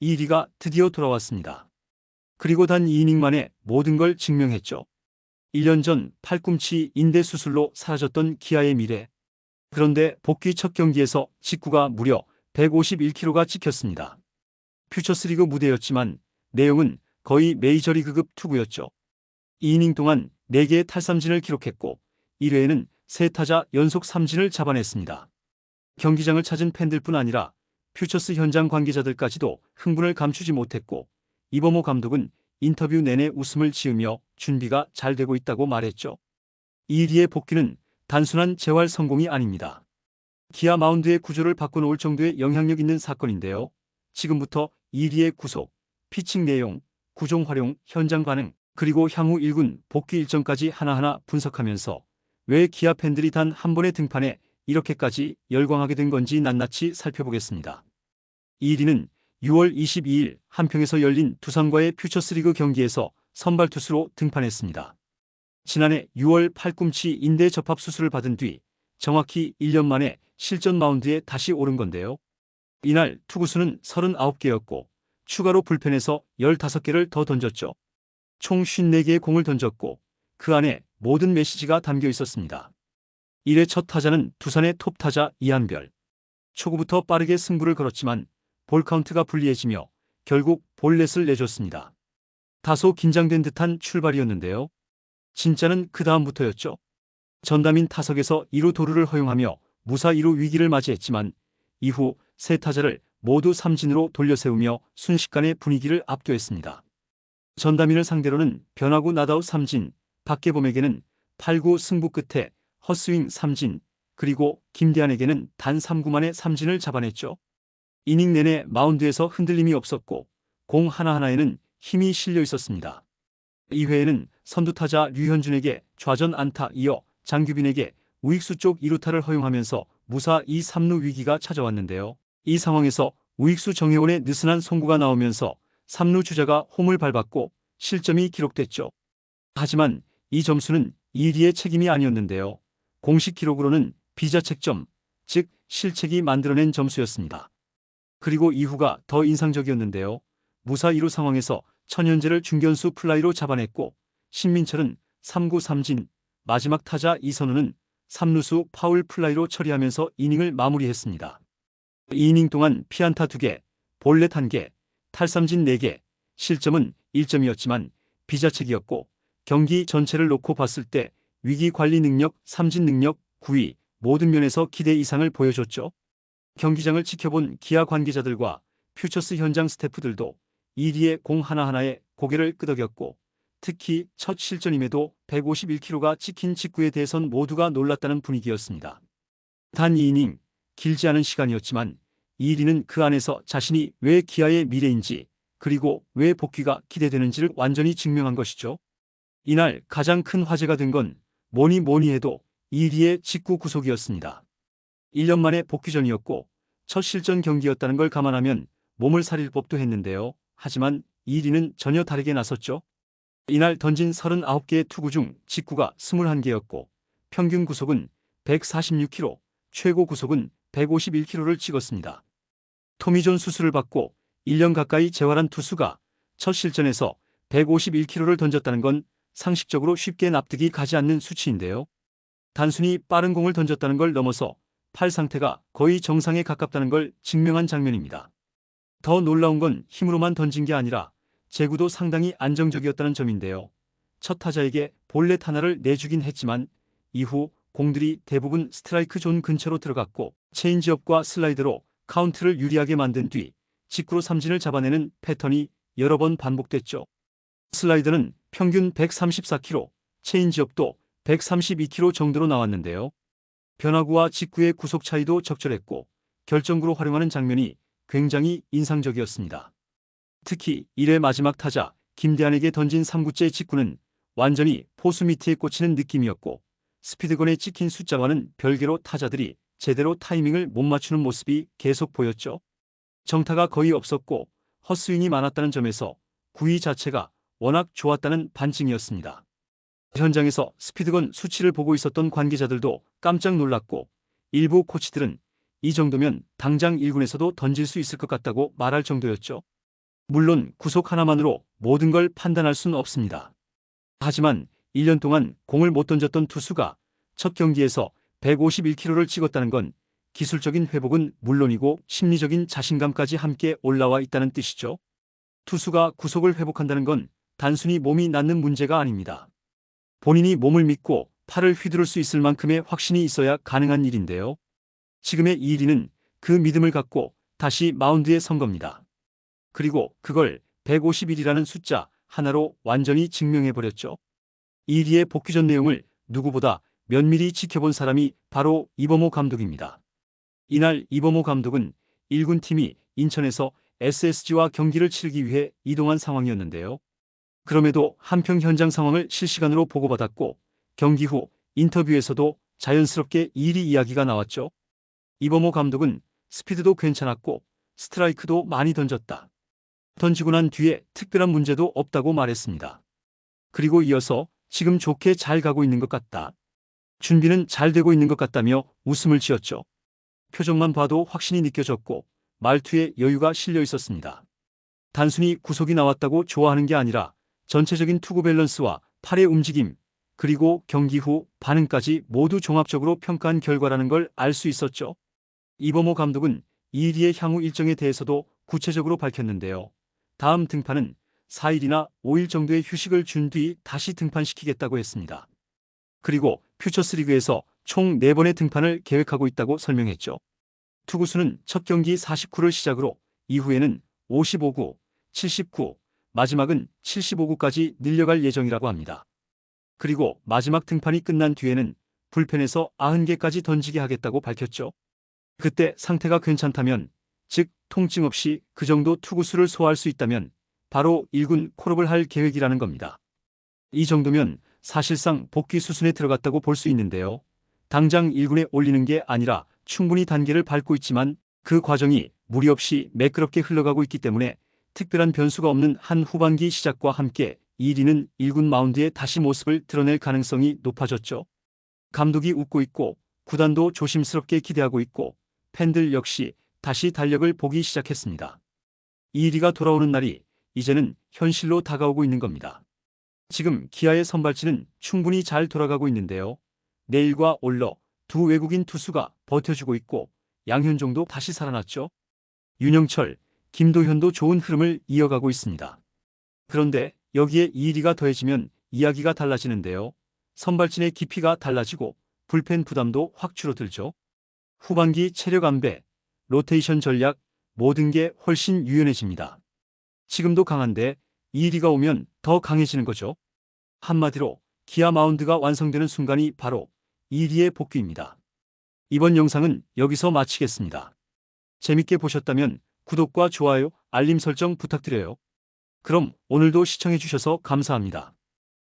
2위가 드디어 돌아왔습니다. 그리고 단 2이닝 만에 모든 걸 증명했죠. 1년 전 팔꿈치 인대 수술로 사라졌던 기아의 미래. 그런데 복귀 첫 경기에서 직구가 무려 151km가 찍혔습니다. 퓨처스리그 무대였지만 내용은 거의 메이저리그급 투구였죠. 2이닝 동안 4개의 탈삼진을 기록했고 1회에는 3타자 연속 삼진을 잡아냈습니다. 경기장을 찾은 팬들뿐 아니라 퓨처스 현장 관계자들까지도 흥분을 감추지 못했고 이범호 감독은 인터뷰 내내 웃음을 지으며 준비가 잘 되고 있다고 말했죠. 이리의 복귀는 단순한 재활 성공이 아닙니다. 기아 마운드의 구조를 바꿔놓을 정도의 영향력 있는 사건인데요. 지금부터 이리의 구속, 피칭 내용, 구종 활용, 현장 반응, 그리고 향후 1군 복귀 일정까지 하나하나 분석하면서 왜 기아 팬들이 단 한 번의 등판에 이렇게까지 열광하게 된 건지 낱낱이 살펴보겠습니다. 1위는 6월 22일 한평에서 열린 두산과의 퓨처스리그 경기에서 선발 투수로 등판했습니다. 지난해 6월 팔꿈치 인대 접합 수술을 받은 뒤 정확히 1년 만에 실전 마운드에 다시 오른 건데요. 이날 투구수는 39개였고 추가로 불펜에서 15개를 더 던졌죠. 총 54개의 공을 던졌고 그 안에 모든 메시지가 담겨 있었습니다. 1회 첫 타자는 두산의 톱타자 이한별. 초구부터 빠르게 승부를 걸었지만 볼 카운트가 불리해지며 결국 볼넷을 내줬습니다. 다소 긴장된 듯한 출발이었는데요. 진짜는 그 다음부터였죠. 전담인 타석에서 2루 도루를 허용하며 무사 2루 위기를 맞이했지만 이후 세 타자를 모두 삼진으로 돌려세우며 순식간에 분위기를 압도했습니다. 전담인을 상대로는 변화구 나다웃 삼진, 박계범에게는 8구 승부 끝에 헛스윙 삼진, 그리고 김대한에게는 단 3구 만에 삼진을 잡아냈죠. 이닝 내내 마운드에서 흔들림이 없었고 공 하나하나에는 힘이 실려 있었습니다. 2회에는 선두타자 류현준에게 좌전 안타 이어 장규빈에게 우익수 쪽 2루타를 허용하면서 무사 2, 3루 위기가 찾아왔는데요. 이 상황에서 우익수 정혜원의 느슨한 송구가 나오면서 3루 주자가 홈을 밟았고 실점이 기록됐죠. 하지만 이 점수는 이리의 책임이 아니었는데요. 공식 기록으로는 비자책점, 즉 실책이 만들어낸 점수였습니다. 그리고 이후가 더 인상적이었는데요. 무사 2루 상황에서 천현재를 중견수 플라이로 잡아냈고 신민철은 3구 삼진, 마지막 타자 이선우는 3루수 파울 플라이로 처리하면서 이닝을 마무리했습니다. 2이닝 동안 피안타 2개, 볼넷 1개, 탈삼진 4개, 실점은 1점이었지만 비자책이었고 경기 전체를 놓고 봤을 때 위기 관리 능력, 삼진 능력, 구위 모든 면에서 기대 이상을 보여줬죠. 경기장을 지켜본 기아 관계자들과 퓨처스 현장 스태프들도 1위의 공 하나하나에 고개를 끄덕였고 특히 첫 실전임에도 151km가 찍힌 직구에 대해선 모두가 놀랐다는 분위기였습니다. 단 2이닝, 길지 않은 시간이었지만 2위는 그 안에서 자신이 왜 기아의 미래인지 그리고 왜 복귀가 기대되는지를 완전히 증명한 것이죠. 이날 가장 큰 화제가 된 건 뭐니 해도 2위의 직구 구속이었습니다. 1년 만에 복귀전이었고 첫 실전 경기였다는 걸 감안하면 몸을 사릴 법도 했는데요. 하지만 2위는 전혀 다르게 나섰죠. 이날 던진 39개의 투구 중 직구가 21개였고 평균 구속은 146km, 최고 구속은 151km를 찍었습니다. 토미존 수술을 받고 1년 가까이 재활한 투수가 첫 실전에서 151km를 던졌다는 건 상식적으로 쉽게 납득이 가지 않는 수치인데요. 단순히 빠른 공을 던졌다는 걸 넘어서 팔 상태가 거의 정상에 가깝다는 걸 증명한 장면입니다. 더 놀라운 건 힘으로만 던진 게 아니라 제구도 상당히 안정적이었다는 점인데요. 첫 타자에게 볼넷 하나를 내주긴 했지만 이후 공들이 대부분 스트라이크 존 근처로 들어갔고 체인지업과 슬라이더로 카운트를 유리하게 만든 뒤 직구로 삼진을 잡아내는 패턴이 여러 번 반복됐죠. 슬라이더는 평균 134km, 체인지업도 132km 정도로 나왔는데요. 변화구와 직구의 구속 차이도 적절했고 결정구로 활용하는 장면이 굉장히 인상적이었습니다. 특히 1회 마지막 타자 김대한에게 던진 3구째 직구는 완전히 포수 밑에 꽂히는 느낌이었고 스피드건에 찍힌 숫자와는 별개로 타자들이 제대로 타이밍을 못 맞추는 모습이 계속 보였죠. 정타가 거의 없었고 헛스윙이 많았다는 점에서 구위 자체가 워낙 좋았다는 반증이었습니다. 현장에서 스피드건 수치를 보고 있었던 관계자들도 깜짝 놀랐고 일부 코치들은 이 정도면 당장 1군에서도 던질 수 있을 것 같다고 말할 정도였죠. 물론 구속 하나만으로 모든 걸 판단할 순 없습니다. 하지만 1년 동안 공을 못 던졌던 투수가 첫 경기에서 151km를 찍었다는 건 기술적인 회복은 물론이고 심리적인 자신감까지 함께 올라와 있다는 뜻이죠. 투수가 구속을 회복한다는 건 단순히 몸이 낫는 문제가 아닙니다. 본인이 몸을 믿고 팔을 휘두를 수 있을 만큼의 확신이 있어야 가능한 일인데요. 지금의 이일이는 그 믿음을 갖고 다시 마운드에 선 겁니다. 그리고 그걸 151이라는 숫자 하나로 완전히 증명해버렸죠. 이일이의 복귀 전 내용을 누구보다 면밀히 지켜본 사람이 바로 이범호 감독입니다. 이날 이범호 감독은 1군 팀이 인천에서 SSG와 경기를 치르기 위해 이동한 상황이었는데요. 그럼에도 한평 현장 상황을 실시간으로 보고받았고 경기 후 인터뷰에서도 자연스럽게 이일이 이야기가 나왔죠. 이범호 감독은 스피드도 괜찮았고 스트라이크도 많이 던졌다. 던지고 난 뒤에 특별한 문제도 없다고 말했습니다. 그리고 이어서 지금 좋게 잘 가고 있는 것 같다. 준비는 잘 되고 있는 것 같다며 웃음을 지었죠. 표정만 봐도 확신이 느껴졌고 말투에 여유가 실려 있었습니다. 단순히 구속이 나왔다고 좋아하는 게 아니라 전체적인 투구 밸런스와 팔의 움직임, 그리고 경기 후 반응까지 모두 종합적으로 평가한 결과라는 걸 알 수 있었죠. 이범호 감독은 이일이의 향후 일정에 대해서도 구체적으로 밝혔는데요. 다음 등판은 4일이나 5일 정도의 휴식을 준 뒤 다시 등판시키겠다고 했습니다. 그리고 퓨처스리그에서 총 4번의 등판을 계획하고 있다고 설명했죠. 투구수는 첫 경기 49를 시작으로 이후에는 55구, 79, 마지막은 75구까지 늘려갈 예정이라고 합니다. 그리고 마지막 등판이 끝난 뒤에는 불펜에서 90개까지 던지게 하겠다고 밝혔죠. 그때 상태가 괜찮다면, 즉 통증 없이 그 정도 투구수를 소화할 수 있다면 바로 1군 콜업을 할 계획이라는 겁니다. 이 정도면 사실상 복귀 수순에 들어갔다고 볼 수 있는데요. 당장 1군에 올리는 게 아니라 충분히 단계를 밟고 있지만 그 과정이 무리 없이 매끄럽게 흘러가고 있기 때문에 특별한 변수가 없는 한 후반기 시작과 함께 이일이는 1군 마운드에 다시 모습을 드러낼 가능성이 높아졌죠. 감독이 웃고 있고 구단도 조심스럽게 기대하고 있고 팬들 역시 다시 달력을 보기 시작했습니다. 이일이가 돌아오는 날이 이제는 현실로 다가오고 있는 겁니다. 지금 기아의 선발진은 충분히 잘 돌아가고 있는데요. 내일과 올러 두 외국인 투수가 버텨주고 있고 양현종도 다시 살아났죠. 윤영철, 김도현도 좋은 흐름을 이어가고 있습니다. 그런데 여기에 이일이가 더해지면 이야기가 달라지는데요. 선발진의 깊이가 달라지고 불펜 부담도 확 줄어들죠. 후반기 체력 안배, 로테이션 전략, 모든 게 훨씬 유연해집니다. 지금도 강한데 이일이가 오면 더 강해지는 거죠. 한마디로 기아 마운드가 완성되는 순간이 바로 이일이의 복귀입니다. 이번 영상은 여기서 마치겠습니다. 재밌게 보셨다면 구독과 좋아요, 알림 설정 부탁드려요. 그럼 오늘도 시청해주셔서 감사합니다.